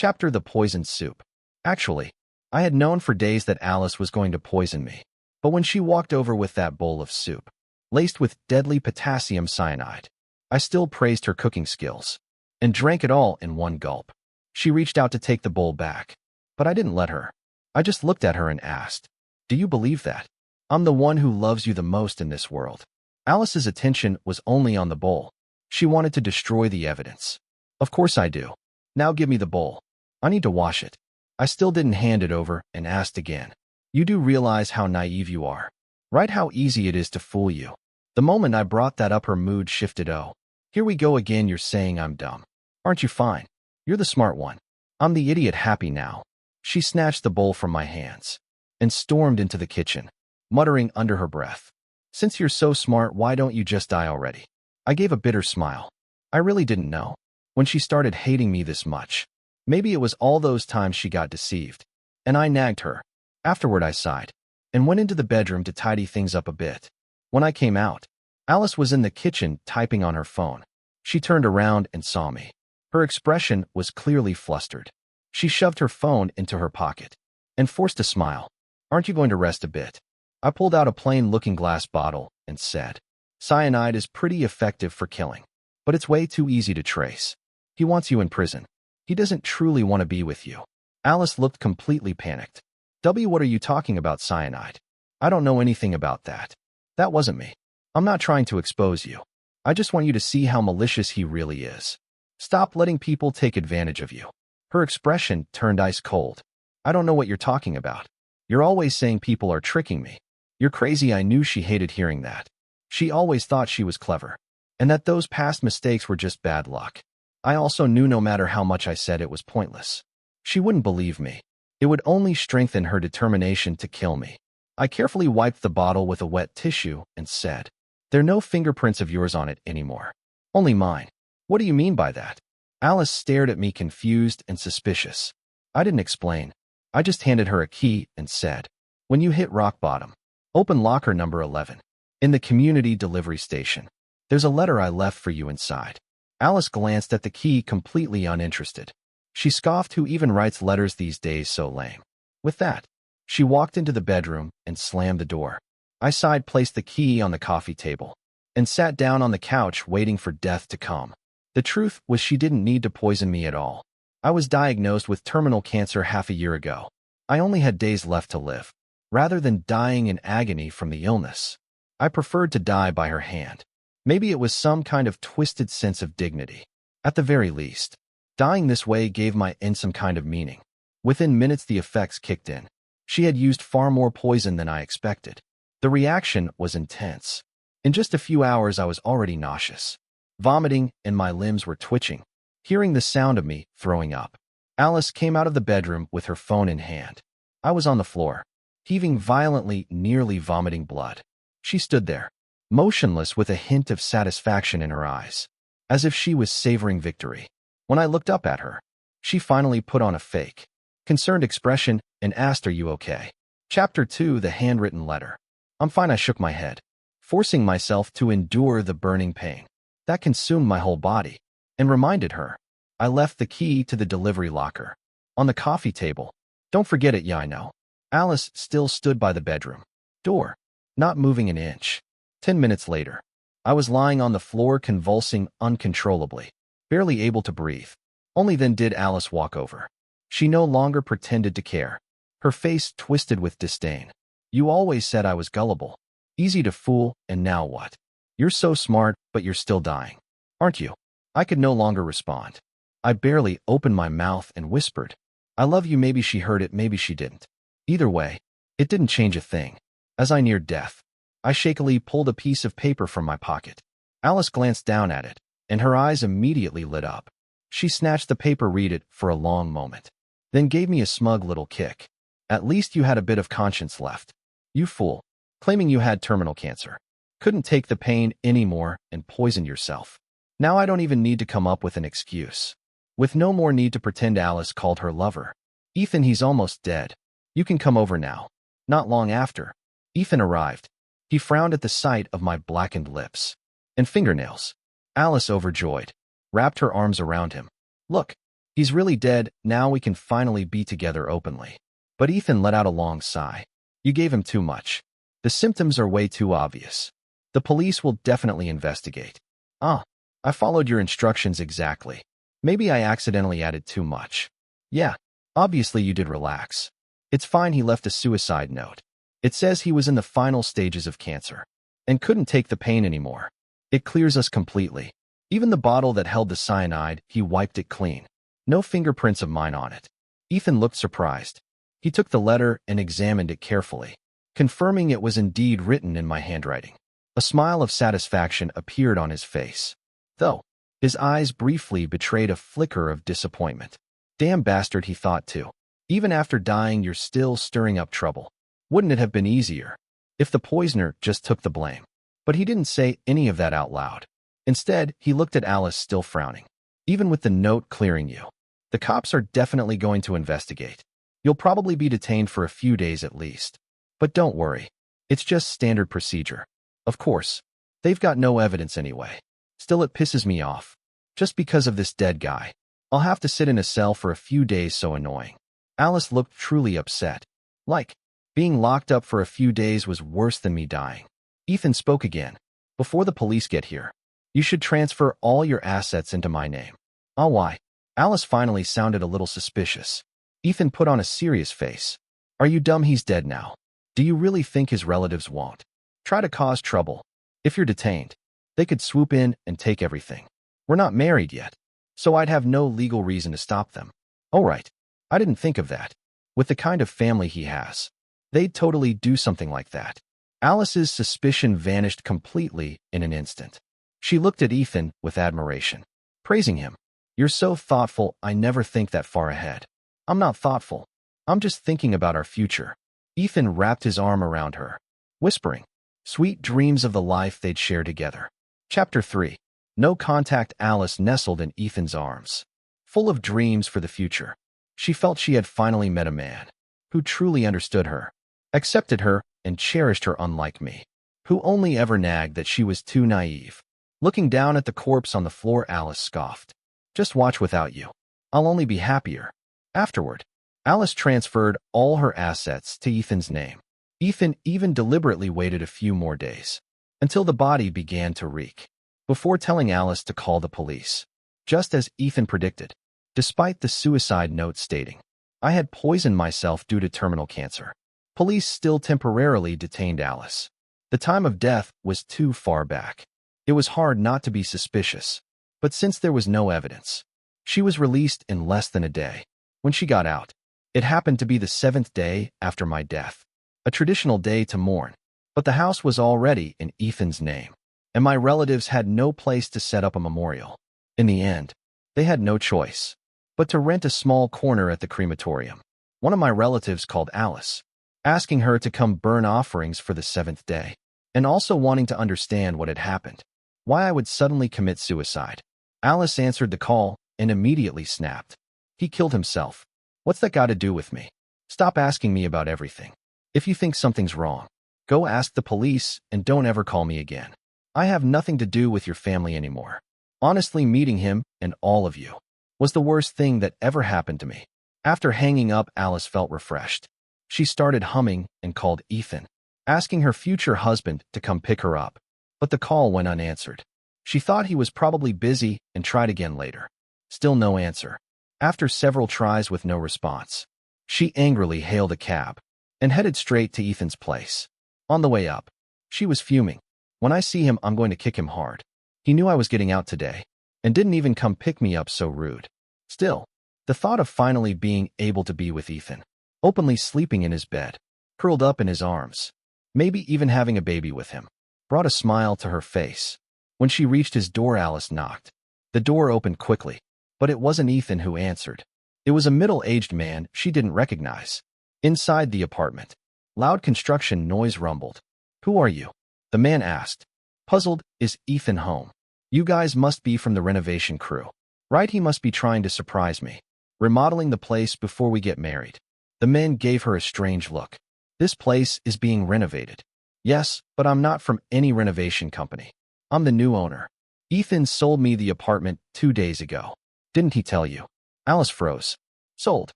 Chapter: The Poisoned Soup. Actually, I had known for days that Alice was going to poison me. But when she walked over with that bowl of soup, laced with deadly potassium cyanide, I still praised her cooking skills and drank it all in one gulp. She reached out to take the bowl back, but I didn't let her. I just looked at her and asked, "Do you believe that? I'm the one who loves you the most in this world." Alice's attention was only on the bowl. She wanted to destroy the evidence. "Of course I do. Now give me the bowl. I need to wash it." I still didn't hand it over and asked again, "You do realize how naive you are, right? How easy it is to fool you." The moment I brought that up, her mood shifted. "Oh, here we go again. You're saying I'm dumb. Aren't you fine? You're the smart one. I'm the idiot." Happy now, she snatched the bowl from my hands and stormed into the kitchen, muttering under her breath, "Since you're so smart, why don't you just die already?" I gave a bitter smile. I really didn't know when she started hating me this much. Maybe it was all those times she got deceived, and I nagged her. Afterward, I sighed and went into the bedroom to tidy things up a bit. When I came out, Alice was in the kitchen typing on her phone. She turned around and saw me. Her expression was clearly flustered. She shoved her phone into her pocket and forced a smile. "Aren't you going to rest a bit?" I pulled out a plain-looking glass bottle and said, "Cyanide is pretty effective for killing, but it's way too easy to trace. He wants you in prison. He doesn't truly want to be with you." Alice looked completely panicked. What are you talking about, cyanide? I don't know anything about that. That wasn't me. I'm not trying to expose you. I just want you to see how malicious he really is. Stop letting people take advantage of you." Her expression turned ice cold. "I don't know what you're talking about. You're always saying people are tricking me. You're crazy." I knew she hated hearing that. She always thought she was clever, and that those past mistakes were just bad luck. I also knew no matter how much I said, it was pointless. She wouldn't believe me. It would only strengthen her determination to kill me. I carefully wiped the bottle with a wet tissue and said, "There are no fingerprints of yours on it anymore. Only mine." "What do you mean by that?" Alice stared at me, confused and suspicious. I didn't explain. I just handed her a key and said, "When you hit rock bottom, open locker number 11 in the community delivery station. There's a letter I left for you inside." Alice glanced at the key, completely uninterested. She scoffed, "Who even writes letters these days? So lame." With that, she walked into the bedroom and slammed the door. I sighed, placed the key on the coffee table, and sat down on the couch waiting for death to come. The truth was, she didn't need to poison me at all. I was diagnosed with terminal cancer half a year ago. I only had days left to live. Rather than dying in agony from the illness, I preferred to die by her hand. Maybe it was some kind of twisted sense of dignity. At the very least, dying this way gave my end some kind of meaning. Within minutes, the effects kicked in. She had used far more poison than I expected. The reaction was intense. In just a few hours, I was already nauseous, vomiting, and my limbs were twitching. Hearing the sound of me throwing up, Alice came out of the bedroom with her phone in hand. I was on the floor, heaving violently, nearly vomiting blood. She stood there, motionless, with a hint of satisfaction in her eyes, as if she was savoring victory. When I looked up at her, she finally put on a fake, concerned expression and asked, "Are you okay?" Chapter 2: The Handwritten Letter. "I'm fine." I shook my head, forcing myself to endure the burning pain that consumed my whole body, and reminded her. I left the key to the delivery locker on the coffee table. "Don't forget it." "Yeah, I know." Alice still stood by the bedroom door, not moving an inch. 10 minutes later, I was lying on the floor, convulsing uncontrollably, barely able to breathe. Only then did Alice walk over. She no longer pretended to care. Her face twisted with disdain. "You always said I was gullible, easy to fool, and now what? You're so smart, but you're still dying, aren't you?" I could no longer respond. I barely opened my mouth and whispered, "I love you." Maybe she heard it, maybe she didn't. Either way, it didn't change a thing. As I neared death, I shakily pulled a piece of paper from my pocket. Alice glanced down at it, and her eyes immediately lit up. She snatched the paper, read it for a long moment, then gave me a smug little kick. "At least you had a bit of conscience left. You fool, claiming you had terminal cancer, couldn't take the pain anymore, and poisoned yourself. Now I don't even need to come up with an excuse. With no more need to pretend." Alice called her lover. "Ethan, he's almost dead. You can come over now." Not long after, Ethan arrived. He frowned at the sight of my blackened lips and fingernails. Alice, overjoyed, wrapped her arms around him. "Look, He's really dead, now we can finally be together openly. But Ethan let out a long sigh. You gave him too much. The symptoms are way too obvious. The police will definitely investigate. I followed your instructions exactly. Maybe I accidentally added too much. Yeah, obviously you did relax. It's fine he left a suicide note. It says he was in the final stages of cancer and couldn't take the pain anymore. It clears us completely. Even the bottle that held the cyanide, he wiped it clean. No fingerprints of mine on it. Ethan looked surprised. He took the letter and examined it carefully, confirming it was indeed written in my handwriting. A smile of satisfaction appeared on his face, though his eyes briefly betrayed a flicker of disappointment. Damn bastard, he thought too. Even after dying, you're still stirring up trouble. Wouldn't it have been easier if the poisoner just took the blame? But he didn't say any of that out loud. Instead, he looked at Alice, still frowning. Even with the note clearing you, the cops are definitely going to investigate. You'll probably be detained for a few days at least. But don't worry. It's just standard procedure. Of course, they've got no evidence anyway. Still, it pisses me off. Just because of this dead guy. I'll have to sit in a cell for a few days, so annoying. Alice looked truly upset. Like, being locked up for a few days was worse than me dying. Ethan spoke again. Before the police get here, you should transfer all your assets into my name. Oh, why? Alice finally sounded a little suspicious. Ethan put on a serious face. Are you dumb? He's dead now. Do you really think his relatives won't try to cause trouble? If you're detained, they could swoop in and take everything. We're not married yet, so I'd have no legal reason to stop them. Oh, right. I didn't think of that. With the kind of family he has, they'd totally do something like that. Alice's suspicion vanished completely in an instant. She looked at Ethan with admiration, praising him. You're so thoughtful. I never think that far ahead. I'm not thoughtful. I'm just thinking about our future. Ethan wrapped his arm around her, whispering sweet dreams of the life they'd share together. Chapter 3. No contact. Alice nestled in Ethan's arms, full of dreams for the future. She felt she had finally met a man who truly understood her, accepted her, and cherished her, unlike me, who only ever nagged that she was too naive. Looking down at the corpse on the floor, Alice scoffed. Just watch without you. I'll only be happier. Afterward, Alice transferred all her assets to Ethan's name. Ethan even deliberately waited a few more days, until the body began to reek, before telling Alice to call the police. Just as Ethan predicted, despite the suicide note stating, I had poisoned myself due to terminal cancer, police still temporarily detained Alice. The time of death was too far back. It was hard not to be suspicious, but since there was no evidence, she was released in less than a day. When she got out, it happened to be the 7th day after my death, a traditional day to mourn, but the house was already in Ethan's name, and my relatives had no place to set up a memorial. In the end, they had no choice but to rent a small corner at the crematorium. One of my relatives called Alice, asking her to come burn offerings for the 7th day, and also wanting to understand what had happened, why I would suddenly commit suicide. Alice answered the call and immediately snapped. He killed himself. What's that got to do with me? Stop asking me about everything. If you think something's wrong, go ask the police and don't ever call me again. I have nothing to do with your family anymore. Honestly, meeting him and all of you was the worst thing that ever happened to me. After hanging up, Alice felt refreshed. She started humming and called Ethan, asking her future husband to come pick her up, but the call went unanswered. She thought he was probably busy and tried again later. Still no answer. After several tries with no response, she angrily hailed a cab and headed straight to Ethan's place. On the way up, she was fuming. When I see him, I'm going to kick him hard. He knew I was getting out today and didn't even come pick me up, so rude. Still, the thought of finally being able to be with Ethan, openly sleeping in his bed, curled up in his arms, maybe even having a baby with him, brought a smile to her face. When she reached his door, Alice knocked. The door opened quickly, but it wasn't Ethan who answered. It was a middle-aged man she didn't recognize. Inside the apartment, loud construction noise rumbled. Who are you? The man asked. Puzzled, is Ethan home? You guys must be from the renovation crew, right? He must be trying to surprise me, remodeling the place before we get married. The man gave her a strange look. This place is being renovated. Yes, but I'm not from any renovation company. I'm the new owner. Ethan sold me the apartment 2 days ago. Didn't he tell you? Alice froze. Sold.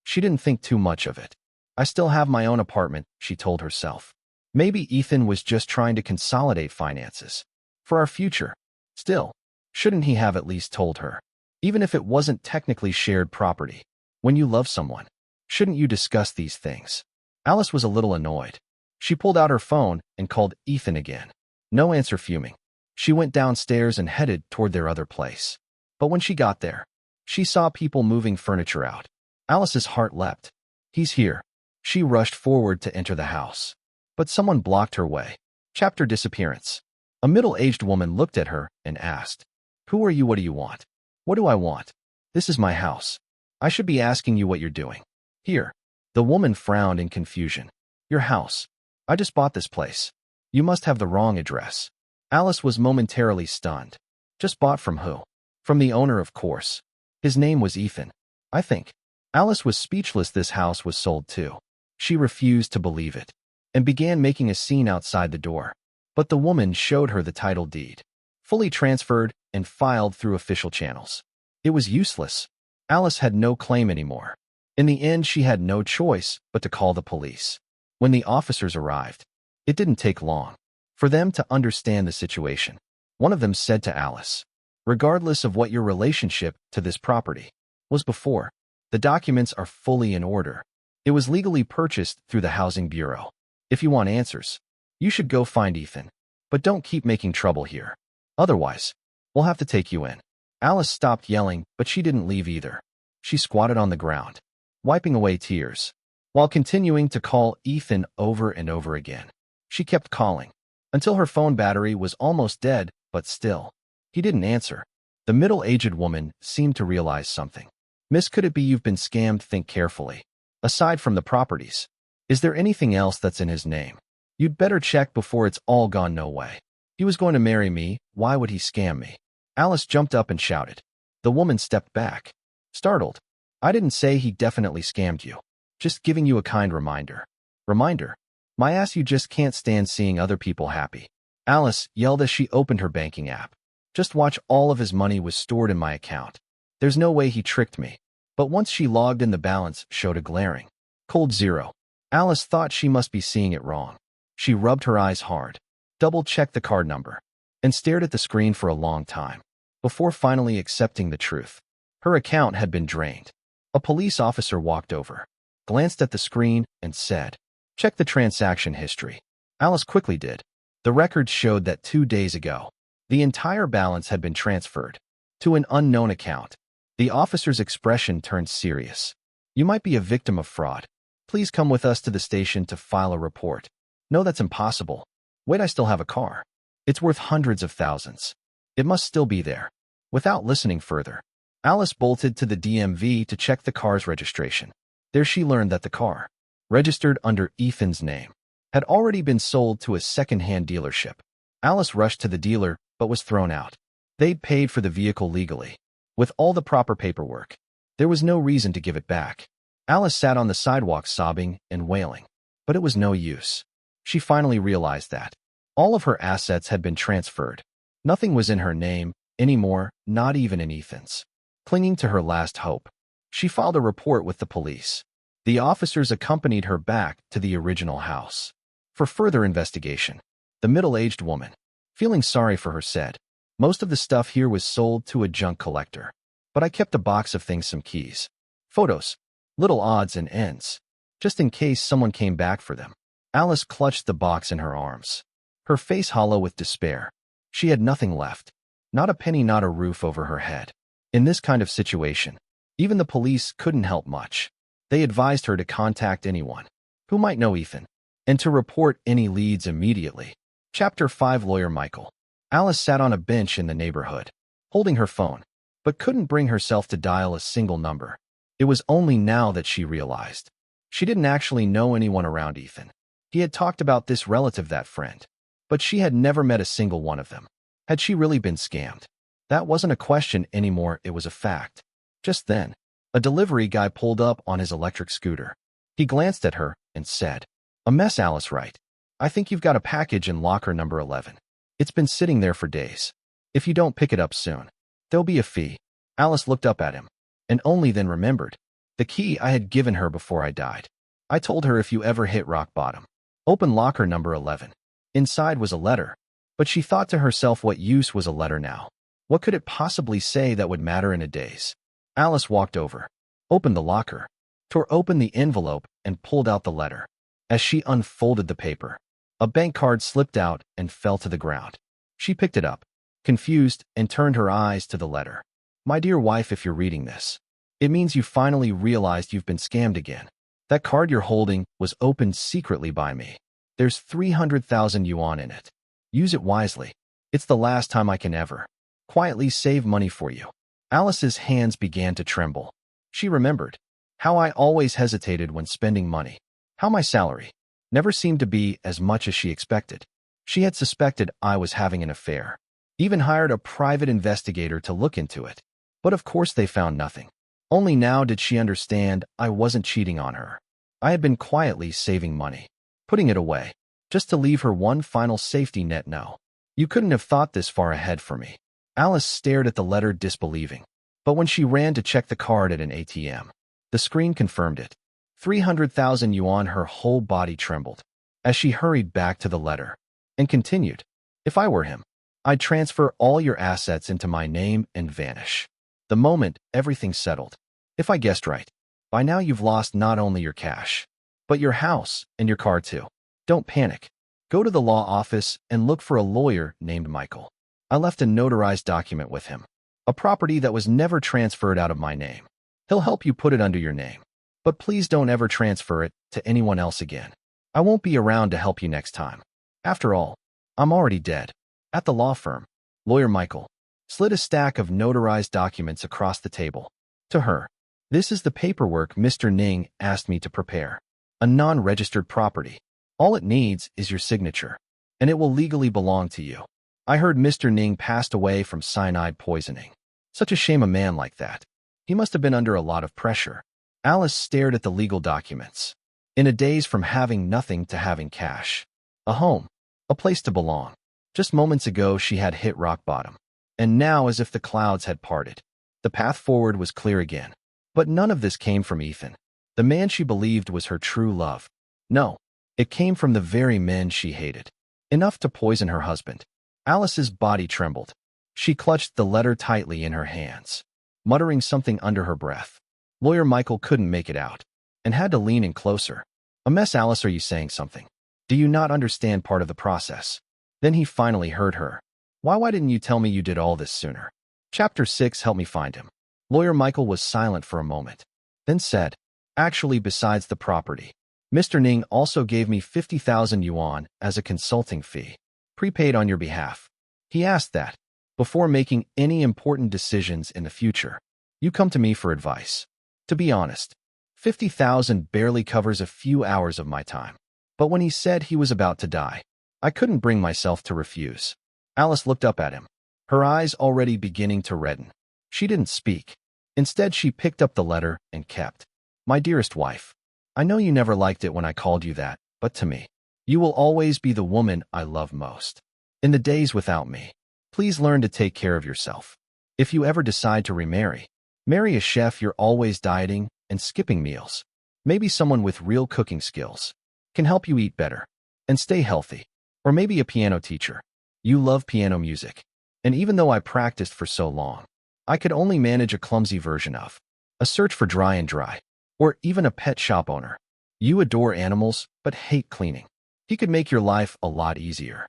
She didn't think too much of it. I still have my own apartment, she told herself. Maybe Ethan was just trying to consolidate finances. For our future. Still, shouldn't he have at least told her? Even if it wasn't technically shared property. When you love someone, shouldn't you discuss these things? Alice was a little annoyed. She pulled out her phone and called Ethan again. No answer, fuming. She went downstairs and headed toward their other place. But when she got there, she saw people moving furniture out. Alice's heart leapt. He's here. She rushed forward to enter the house. But someone blocked her way. Chapter Disappearance. A middle-aged woman looked at her and asked, "Who are you? What do you want?" "What do I want? This is my house. I should be asking you what you're doing here." The woman frowned in confusion. "Your house. I just bought this place. You must have the wrong address." Alice was momentarily stunned. Just bought from who? From the owner, of course. His name was Ethan, I think. Alice was speechless. This house was sold too. She refused to believe it and began making a scene outside the door. But the woman showed her the title deed, fully transferred and filed through official channels. It was useless. Alice had no claim anymore. In the end, she had no choice but to call the police. When the officers arrived, it didn't take long for them to understand the situation. One of them said to Alice, "Regardless of what your relationship to this property was before, the documents are fully in order. It was legally purchased through the Housing Bureau. If you want answers, you should go find Ethan. But don't keep making trouble here. Otherwise, we'll have to take you in." Alice stopped yelling, but she didn't leave either. She squatted on the ground, wiping away tears, while continuing to call Ethan over and over again. She kept calling until her phone battery was almost dead, but still, he didn't answer. The middle-aged woman seemed to realize something. "Miss, could it be you've been scammed? Think carefully. Aside from the properties, is there anything else that's in his name? You'd better check before it's all gone." "No way. He was going to marry me. Why would he scam me?" Alice jumped up and shouted. The woman stepped back, startled. "I didn't say he definitely scammed you. Just giving you a kind reminder." "Reminder? My ass, you just can't stand seeing other people happy." Alice yelled as she opened her banking app. "Just watch, all of his money was stored in my account. There's no way he tricked me." But once she logged in, the balance showed a glaring cold zero. Alice thought she must be seeing it wrong. She rubbed her eyes hard, double-checked the card number, and stared at the screen for a long time before finally accepting the truth. Her account had been drained. A police officer walked over, glanced at the screen, and said, "Check the transaction history." Alice quickly did. The records showed that 2 days ago, the entire balance had been transferred to an unknown account. The officer's expression turned serious. "You might be a victim of fraud. Please come with us to the station to file a report." "No, that's impossible." "Wait, I still have a car. It's worth hundreds of thousands. It must still be there." Without listening further, Alice bolted to the DMV to check the car's registration. There she learned that the car, registered under Ethan's name, had already been sold to a second-hand dealership. Alice rushed to the dealer, but was thrown out. They'd paid for the vehicle legally, with all the proper paperwork. There was no reason to give it back. Alice sat on the sidewalk sobbing and wailing, but it was no use. She finally realized that all of her assets had been transferred. Nothing was in her name anymore, not even in Ethan's. Clinging to her last hope, she filed a report with the police. The officers accompanied her back to the original house for further investigation. The middle-aged woman, feeling sorry for her, said, "Most of the stuff here was sold to a junk collector, but I kept a box of things, some keys, photos, little odds and ends, just in case someone came back for them." Alice clutched the box in her arms, her face hollow with despair. She had nothing left, not a penny, not a roof over her head. In this kind of situation, even the police couldn't help much. They advised her to contact anyone who might know Ethan and to report any leads immediately. Chapter 5. Lawyer Michael. Alice sat on a bench in the neighborhood, holding her phone, but couldn't bring herself to dial a single number. It was only now that she realized she didn't actually know anyone around Ethan. He had talked about this relative, that friend, but she had never met a single one of them. Had she really been scammed? That wasn't a question anymore, it was a fact. Just then, a delivery guy pulled up on his electric scooter. He glanced at her and said, "A mess, Alice, right? I think you've got a package in locker number 11. It's been sitting there for days. If you don't pick it up soon, there'll be a fee." Alice looked up at him and only then remembered the key I had given her before I died. I told her if you ever hit rock bottom, open locker number 11. Inside was a letter, but she thought to herself, what use was a letter now? What could it possibly say that would matter in a daze? Alice walked over, opened the locker, tore open the envelope, and pulled out the letter. As she unfolded the paper, a bank card slipped out and fell to the ground. She picked it up, confused, and turned her eyes to the letter. My dear wife, if you're reading this, it means you finally realized you've been scammed again. That card you're holding was opened secretly by me. There's 300,000 yuan in it. Use it wisely. It's the last time I can ever quietly save money for you. Alice's hands began to tremble. She remembered how I always hesitated when spending money, how my salary never seemed to be as much as she expected. She had suspected I was having an affair, even hired a private investigator to look into it. But of course they found nothing. Only now did she understand I wasn't cheating on her. I had been quietly saving money, putting it away, just to leave her one final safety net. No, you couldn't have thought this far ahead for me. Alice stared at the letter, disbelieving. But when she ran to check the card at an ATM, the screen confirmed it. 300,000 yuan, her whole body trembled as she hurried back to the letter and continued, if I were him, I'd transfer all your assets into my name and vanish. The moment everything settled. If I guessed right, by now you've lost not only your cash, but your house and your car too. Don't panic. Go to the law office and look for a lawyer named Michael. I left a notarized document with him, a property that was never transferred out of my name. He'll help you put it under your name. But please don't ever transfer it to anyone else again. I won't be around to help you next time. After all, I'm already dead. At the law firm, lawyer Michael slid a stack of notarized documents across the table. To her, this is the paperwork Mr. Ning asked me to prepare. A non-registered property. All it needs is your signature, and it will legally belong to you. I heard Mr. Ning passed away from cyanide poisoning. Such a shame, a man like that. He must have been under a lot of pressure. Alice stared at the legal documents, in a daze from having nothing to having cash. A home, a place to belong. Just moments ago she had hit rock bottom, and now, as if the clouds had parted, the path forward was clear again. But none of this came from Ethan, the man she believed was her true love. No, it came from the very men she hated, enough to poison her husband. Alice's body trembled. She clutched the letter tightly in her hands, muttering something under her breath. Lawyer Michael couldn't make it out, and had to lean in closer. A mess. Alice, are you saying something? Do you not understand part of the process? Then he finally heard her. Why didn't you tell me you did all this sooner? Chapter 6. Help me find him. Lawyer Michael was silent for a moment, then said, actually, besides the property, Mr. Ning also gave me 50,000 yuan as a consulting fee, prepaid on your behalf. He asked that, before making any important decisions in the future, you come to me for advice. To be honest, 50,000 barely covers a few hours of my time. But when he said he was about to die, I couldn't bring myself to refuse. Alice looked up at him, her eyes already beginning to redden. She didn't speak. Instead, she picked up the letter and kept. My dearest wife, I know you never liked it when I called you that, but to me, you will always be the woman I love most. In the days without me, please learn to take care of yourself. If you ever decide to remarry, marry a chef you're always dieting and skipping meals. Maybe someone with real cooking skills can help you eat better and stay healthy. Or maybe a piano teacher. You love piano music. And even though I practiced for so long, I could only manage a clumsy version of a search for Dry and Dry, or even a pet shop owner. You adore animals but hate cleaning. He could make your life a lot easier.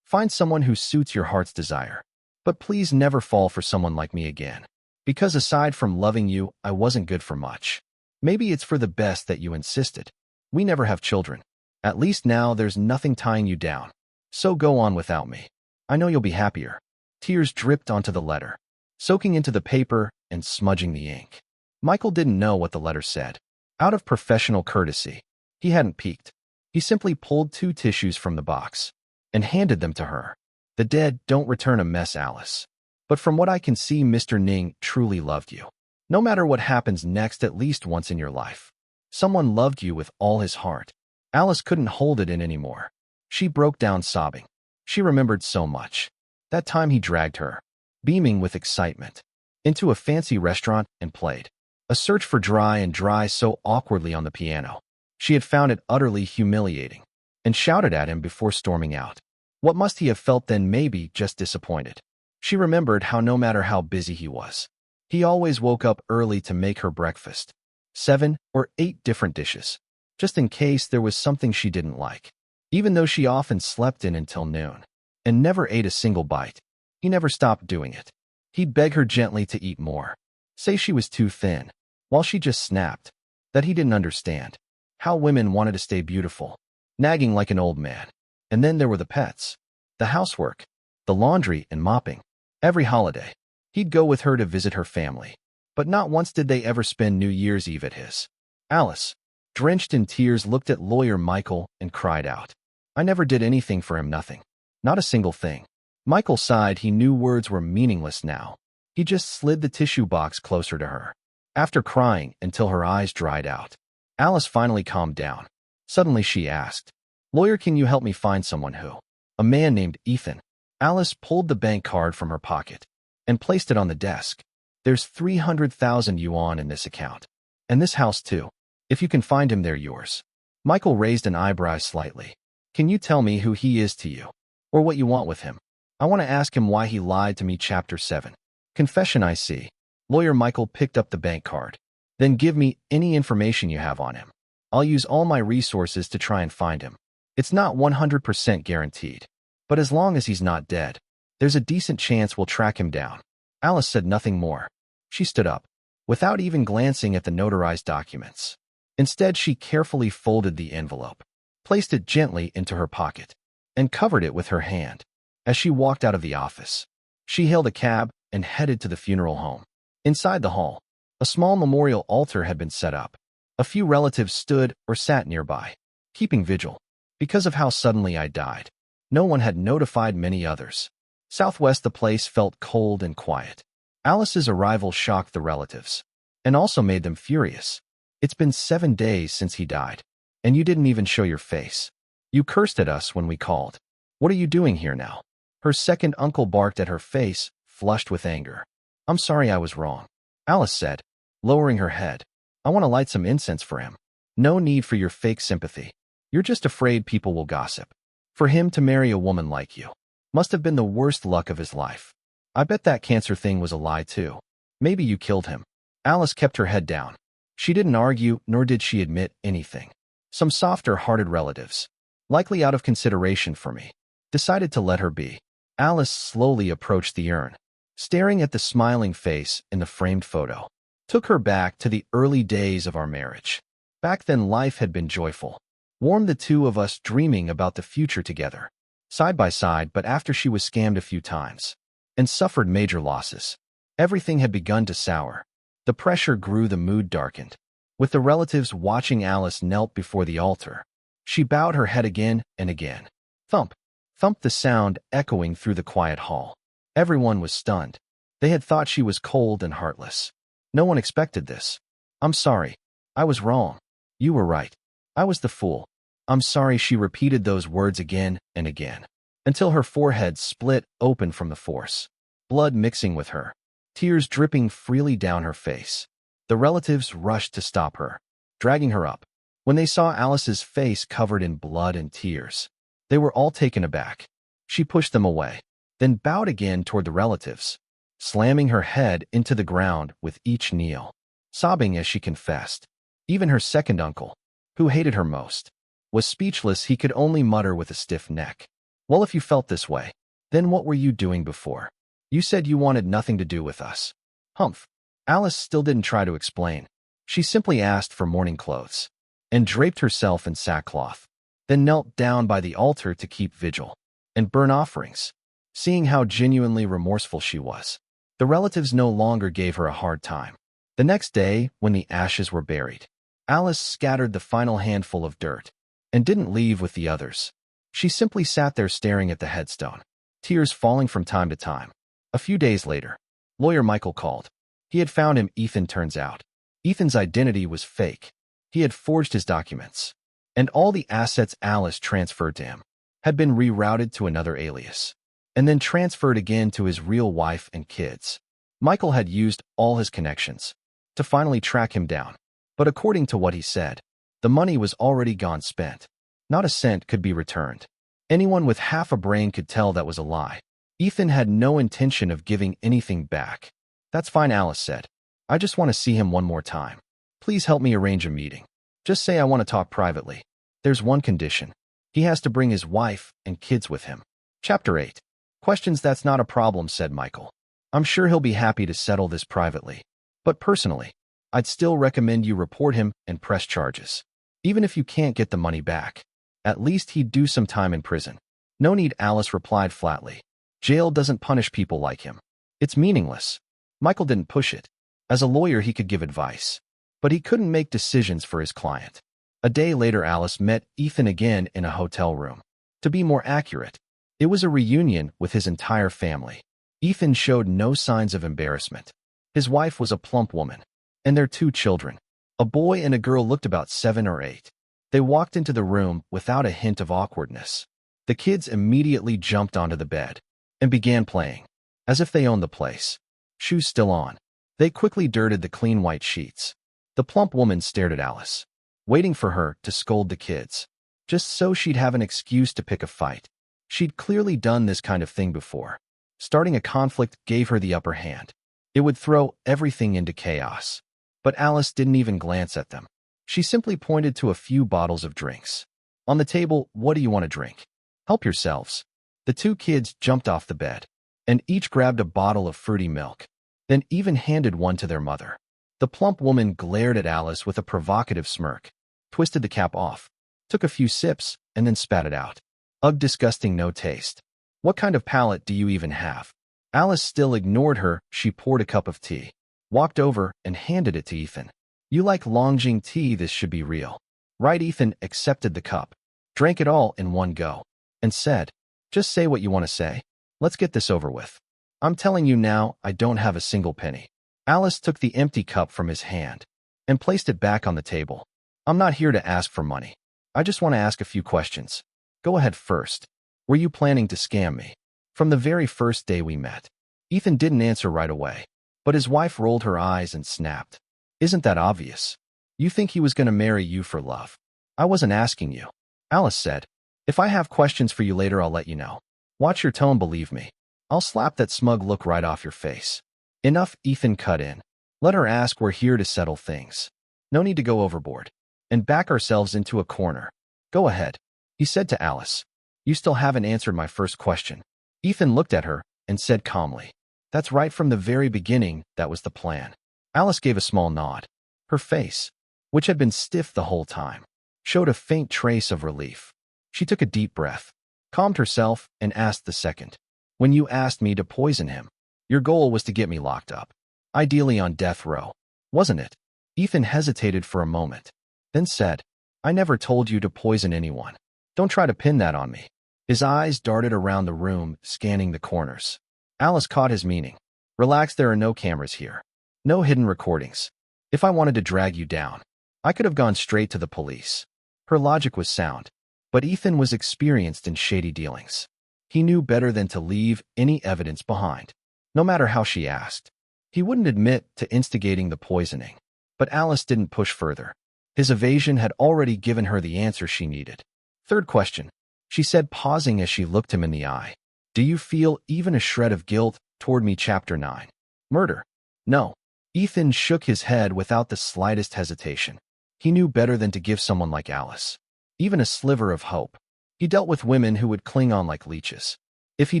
Find someone who suits your heart's desire. But please never fall for someone like me again. Because aside from loving you, I wasn't good for much. Maybe it's for the best that you insisted. We never have children. At least now there's nothing tying you down. So go on without me. I know you'll be happier. Tears dripped onto the letter, soaking into the paper and smudging the ink. Michael didn't know what the letter said. Out of professional courtesy, he hadn't peeked. He simply pulled 2 tissues from the box and handed them to her. The dead don't return a mess, Alice. But from what I can see, Mr. Ning truly loved you. No matter what happens next, at least once in your life, someone loved you with all his heart. Alice couldn't hold it in anymore. She broke down sobbing. She remembered so much. That time he dragged her, beaming with excitement, into a fancy restaurant and played a search for Dry and Dry so awkwardly on the piano. She had found it utterly humiliating and shouted at him before storming out. What must he have felt then? Maybe just disappointed. She remembered how no matter how busy he was, he always woke up early to make her breakfast. 7 or 8 different dishes, just in case there was something she didn't like. Even though she often slept in until noon and never ate a single bite, he never stopped doing it. He'd beg her gently to eat more, say she was too thin, while she just snapped that he didn't understand how women wanted to stay beautiful, nagging like an old man. And then there were the pets, the housework, the laundry and mopping. Every holiday, he'd go with her to visit her family, but not once did they ever spend New Year's Eve at his. Alice, drenched in tears, looked at Lawyer Michael and cried out, "I never did anything for him, nothing. Not a single thing." Michael sighed. He knew words were meaningless now. He just slid the tissue box closer to her. After crying until her eyes dried out, Alice finally calmed down. Suddenly she asked, "Lawyer, can you help me find someone who?" "A man named Ethan." Alice pulled the bank card from her pocket and placed it on the desk. "There's 300,000 yuan in this account. And this house too. If you can find him, they're yours." Michael raised an eyebrow slightly. "Can you tell me who he is to you? Or what you want with him? I want to ask him why he lied to me." Chapter 7. Confession. "I see." Lawyer Michael picked up the bank card. "Then give me any information you have on him. I'll use all my resources to try and find him. It's not 100% guaranteed, but as long as he's not dead, there's a decent chance we'll track him down." Alice said nothing more. She stood up, without even glancing at the notarized documents. Instead, she carefully folded the envelope, placed it gently into her pocket, and covered it with her hand. As she walked out of the office, she hailed a cab and headed to the funeral home. Inside the hall, a small memorial altar had been set up. A few relatives stood or sat nearby, keeping vigil. Because of how suddenly I died, no one had notified many others. Southwest, the place felt cold and quiet. Alice's arrival shocked the relatives, and also made them furious. "It's been 7 days since he died, and you didn't even show your face. You cursed at us when we called. What are you doing here now?" Her second uncle barked at her face, flushed with anger. "I'm sorry, I was wrong," Alice said, lowering her head. "I want to light some incense for him. No need for your fake sympathy. You're just afraid people will gossip. For him to marry a woman like you must have been the worst luck of his life. I bet that cancer thing was a lie too. Maybe you killed him." Alice kept her head down. She didn't argue, nor did she admit anything. Some softer-hearted relatives, likely out of consideration for me, decided to let her be. Alice slowly approached the urn, staring at the smiling face in the framed photo. Took her back to the early days of our marriage. Back then, life had been joyful. Warm, the two of us dreaming about the future together, side by side. But after she was scammed a few times and suffered major losses, everything had begun to sour. The pressure grew, the mood darkened. With the relatives watching, Alice knelt before the altar. She bowed her head again and again. Thump, thump, the sound echoing through the quiet hall. Everyone was stunned. They had thought she was cold and heartless. No one expected this. "I'm sorry. I was wrong. You were right. I was the fool. I'm sorry." She repeated those words again and again, until her forehead split open from the force, blood mixing with her, tears dripping freely down her face. The relatives rushed to stop her, dragging her up. When they saw Alice's face covered in blood and tears, they were all taken aback. She pushed them away, then bowed again toward the relatives, slamming her head into the ground with each kneel, sobbing as she confessed. Even her second uncle, who hated her most, was speechless. He could only mutter with a stiff neck, "Well, if you felt this way, then what were you doing before? You said you wanted nothing to do with us." Humph. Alice still didn't try to explain. She simply asked for mourning clothes and draped herself in sackcloth, then knelt down by the altar to keep vigil and burn offerings. Seeing how genuinely remorseful she was, the relatives no longer gave her a hard time. The next day, when the ashes were buried, Alice scattered the final handful of dirt and didn't leave with the others. She simply sat there staring at the headstone, tears falling from time to time. A few days later, Lawyer Michael called. He had found him. Ethan, turns out. Ethan's identity was fake. He had forged his documents, and all the assets Alice transferred to him had been rerouted to another alias, and then transferred again to his real wife and kids. Michael had used all his connections to finally track him down. But according to what he said, the money was already gone spent. Not a cent could be returned. Anyone with half a brain could tell that was a lie. Ethan had no intention of giving anything back. That's fine, Alice said. I just want to see him one more time. Please help me arrange a meeting. Just say I want to talk privately. There's one condition. He has to bring his wife and kids with him. Chapter 8. Questions. That's not a problem, said Michael. I'm sure he'll be happy to settle this privately. But personally, I'd still recommend you report him and press charges. Even if you can't get the money back, at least he'd do some time in prison. No need, Alice replied flatly. Jail doesn't punish people like him. It's meaningless. Michael didn't push it. As a lawyer, he could give advice, but he couldn't make decisions for his client. A day later, Alice met Ethan again in a hotel room. To be more accurate, it was a reunion with his entire family. Ethan showed no signs of embarrassment. His wife was a plump woman, and their 2 children, a boy and a girl, looked about 7 or 8. They walked into the room without a hint of awkwardness. The kids immediately jumped onto the bed and began playing, as if they owned the place. Shoes still on, they quickly dirted the clean white sheets. The plump woman stared at Alice, waiting for her to scold the kids, just so she'd have an excuse to pick a fight. She'd clearly done this kind of thing before. Starting a conflict gave her the upper hand. It would throw everything into chaos. But Alice didn't even glance at them. She simply pointed to a few bottles of drinks on the table. What do you want to drink? Help yourselves. The 2 kids jumped off the bed and each grabbed a bottle of fruity milk, then even handed one to their mother. The plump woman glared at Alice with a provocative smirk, twisted the cap off, took a few sips, and then spat it out. Ugh, disgusting, no taste. What kind of palate do you even have? Alice still ignored her. She poured a cup of tea, walked over, and handed it to Ethan. You like Longjing tea? This should be real. Right? Ethan accepted the cup, drank it all in one go, and said, just say what you want to say. Let's get this over with. I'm telling you now, I don't have a single penny. Alice took the empty cup from his hand and placed it back on the table. I'm not here to ask for money. I just want to ask a few questions. Go ahead first. Were you planning to scam me? From the very first day we met. Ethan didn't answer right away, but his wife rolled her eyes and snapped. Isn't that obvious? You think he was going to marry you for love? I wasn't asking you. Alice said, if I have questions for you later, I'll let you know. Watch your tone, believe me. I'll slap that smug look right off your face. Enough, Ethan cut in. Let her ask, we're here to settle things. No need to go overboard and back ourselves into a corner. Go ahead, he said to Alice. You still haven't answered my first question. Ethan looked at her and said calmly, that's right, from the very beginning, that was the plan. Alice gave a small nod. Her face, which had been stiff the whole time, showed a faint trace of relief. She took a deep breath, calmed herself, and asked the second. When you asked me to poison him, your goal was to get me locked up, ideally on death row, wasn't it? Ethan hesitated for a moment, then said, I never told you to poison anyone. Don't try to pin that on me. His eyes darted around the room, scanning the corners. Alice caught his meaning. Relax, there are no cameras here. No hidden recordings. If I wanted to drag you down, I could have gone straight to the police. Her logic was sound, but Ethan was experienced in shady dealings. He knew better than to leave any evidence behind, no matter how she asked. He wouldn't admit to instigating the poisoning, but Alice didn't push further. His evasion had already given her the answer she needed. Third question, she said, pausing as she looked him in the eye. Do you feel even a shred of guilt toward me? Chapter 9. Murder. No. Ethan shook his head without the slightest hesitation. He knew better than to give someone like Alice even a sliver of hope. He dealt with women who would cling on like leeches. If he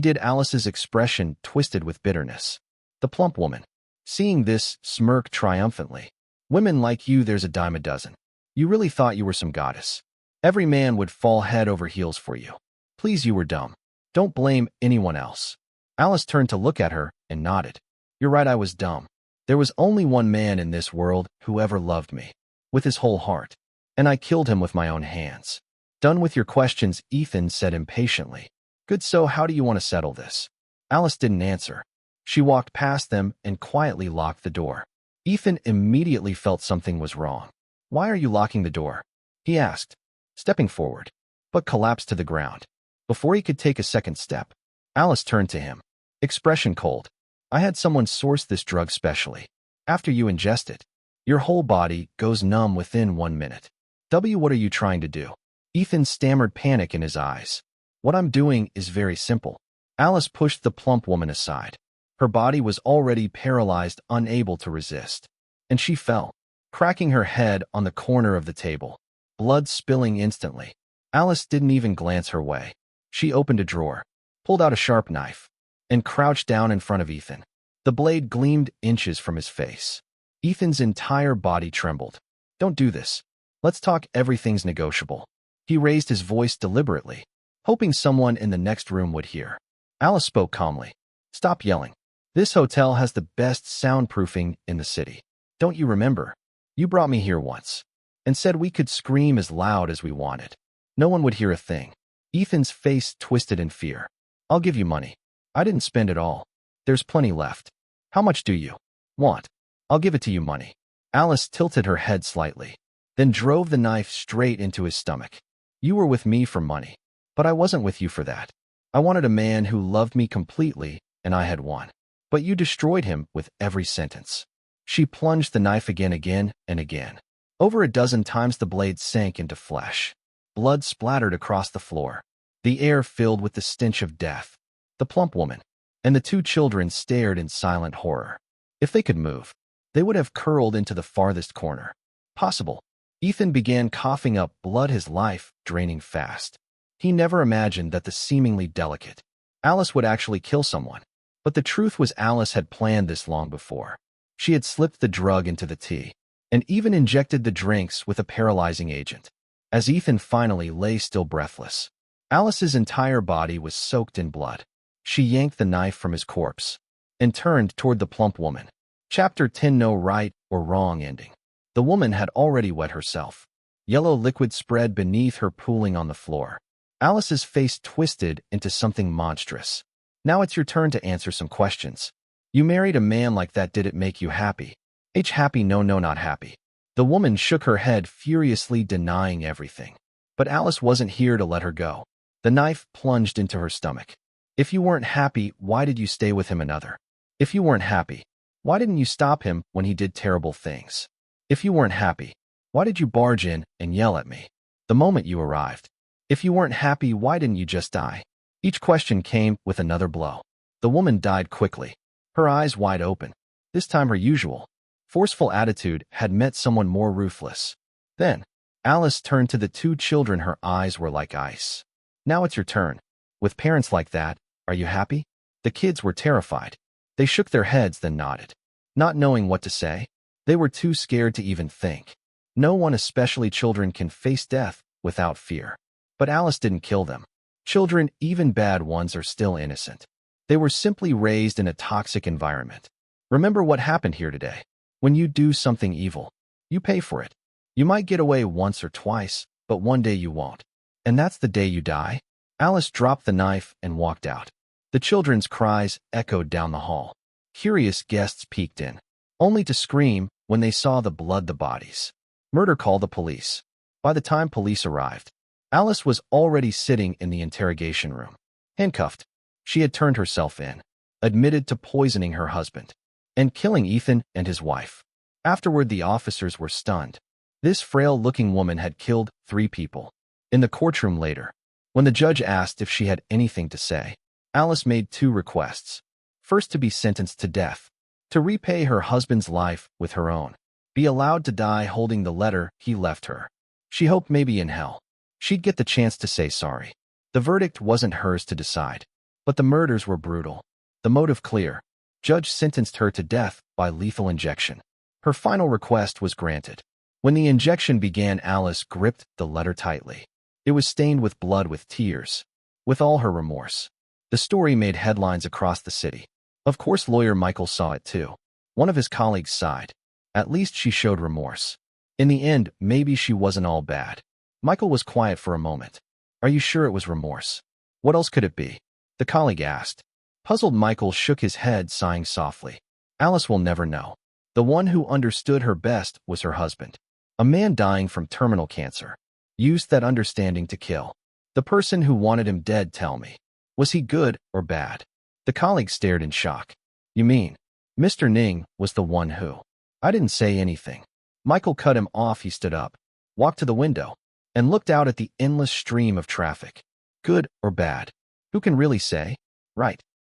did, Alice's expression twisted with bitterness. The plump woman, seeing this, smirked triumphantly. Women like you, there's a dime a dozen. You really thought you were some goddess. Every man would fall head over heels for you. Please, you were dumb. Don't blame anyone else. Alice turned to look at her and nodded. You're right, I was dumb. There was only one man in this world who ever loved me, with his whole heart, and I killed him with my own hands. Done with your questions, Ethan said impatiently. Good, so how do you want to settle this? Alice didn't answer. She walked past them and quietly locked the door. Ethan immediately felt something was wrong. Why are you locking the door? He asked, stepping forward, but collapsed to the ground. Before he could take a second step, Alice turned to him, expression cold. I had someone source this drug specially. After you ingest it, your whole body goes numb within 1 minute. What are you trying to do? Ethan stammered, panic in his eyes. What I'm doing is very simple. Alice pushed the plump woman aside. Her body was already paralyzed, unable to resist. And she fell, cracking her head on the corner of the table, blood spilling instantly. Alice didn't even glance her way. She opened a drawer, pulled out a sharp knife, and crouched down in front of Ethan. The blade gleamed inches from his face. Ethan's entire body trembled. Don't do this. Let's talk, everything's negotiable. He raised his voice deliberately, hoping someone in the next room would hear. Alice spoke calmly. Stop yelling. This hotel has the best soundproofing in the city. Don't you remember? You brought me here once and said we could scream as loud as we wanted. No one would hear a thing. Ethan's face twisted in fear. I'll give you money. I didn't spend it all. There's plenty left. How much do you want? I'll give it to you, money. Alice tilted her head slightly, then drove the knife straight into his stomach. You were with me for money, but I wasn't with you for that. I wanted a man who loved me completely, and I had won. But you destroyed him with every sentence. She plunged the knife again and again. Over a dozen times the blade sank into flesh. Blood splattered across the floor. The air filled with the stench of death. The plump woman and the 2 children stared in silent horror. If they could move, they would have curled into the farthest corner possible. Ethan began coughing up blood, his life draining fast. He never imagined that the seemingly delicate Alice would actually kill someone. But the truth was, Alice had planned this long before. She had slipped the drug into the tea and even injected the drinks with a paralyzing agent. As Ethan finally lay still, breathless, Alice's entire body was soaked in blood. She yanked the knife from his corpse and turned toward the plump woman. Chapter 10. No right or wrong ending. The woman had already wet herself. Yellow liquid spread beneath her, pooling on the floor. Alice's face twisted into something monstrous. Now it's your turn to answer some questions. You married a man like that. Did it make you happy? Happy? No, not happy. The woman shook her head, furiously denying everything. But Alice wasn't here to let her go. The knife plunged into her stomach. If you weren't happy, why did you stay with him? Another. If you weren't happy, why didn't you stop him when he did terrible things? If you weren't happy, why did you barge in and yell at me the moment you arrived? If you weren't happy, why didn't you just die? Each question came with another blow. The woman died quickly, her eyes wide open. This time her usual forceful attitude had met someone more ruthless. Then, Alice turned to the 2 children. Her eyes were like ice. Now it's your turn. With parents like that, are you happy? The kids were terrified. They shook their heads, then nodded, not knowing what to say. They were too scared to even think. No one, especially children, can face death without fear. But Alice didn't kill them. Children, even bad ones, are still innocent. They were simply raised in a toxic environment. Remember what happened here today. When you do something evil, you pay for it. You might get away once or twice, but one day you won't. And that's the day you die. Alice dropped the knife and walked out. The children's cries echoed down the hall. Curious guests peeked in, only to scream when they saw the blood, the bodies. Murder, call the police. By the time police arrived, Alice was already sitting in the interrogation room, handcuffed. She had turned herself in, admitted to poisoning her husband, and killing Ethan and his wife. Afterward, the officers were stunned. This frail-looking woman had killed 3 people. In the courtroom later, when the judge asked if she had anything to say, Alice made 2 requests. First, to be sentenced to death, to repay her husband's life with her own, be allowed to die holding the letter he left her. She hoped maybe in hell she'd get the chance to say sorry. The verdict wasn't hers to decide, but the murders were brutal, the motive clear. Judge sentenced her to death by lethal injection. Her final request was granted. When the injection began, Alice gripped the letter tightly. It was stained with blood, with tears, with all her remorse. The story made headlines across the city. Of course, lawyer Michael saw it too. One of his colleagues sighed. At least she showed remorse. In the end, maybe she wasn't all bad. Michael was quiet for a moment. Are you sure it was remorse? What else could it be? The colleague asked. Puzzled, Michael shook his head, sighing softly. Alice will never know. The one who understood her best was her husband. A man dying from terminal cancer. Used that understanding to kill. The person who wanted him dead, tell me. Was he good or bad? The colleague stared in shock. You mean, Mr. Ning was the one who... I didn't say anything. Michael cut him off. He stood up, walked to the window, and looked out at the endless stream of traffic. Good or bad? Who can really say? Right.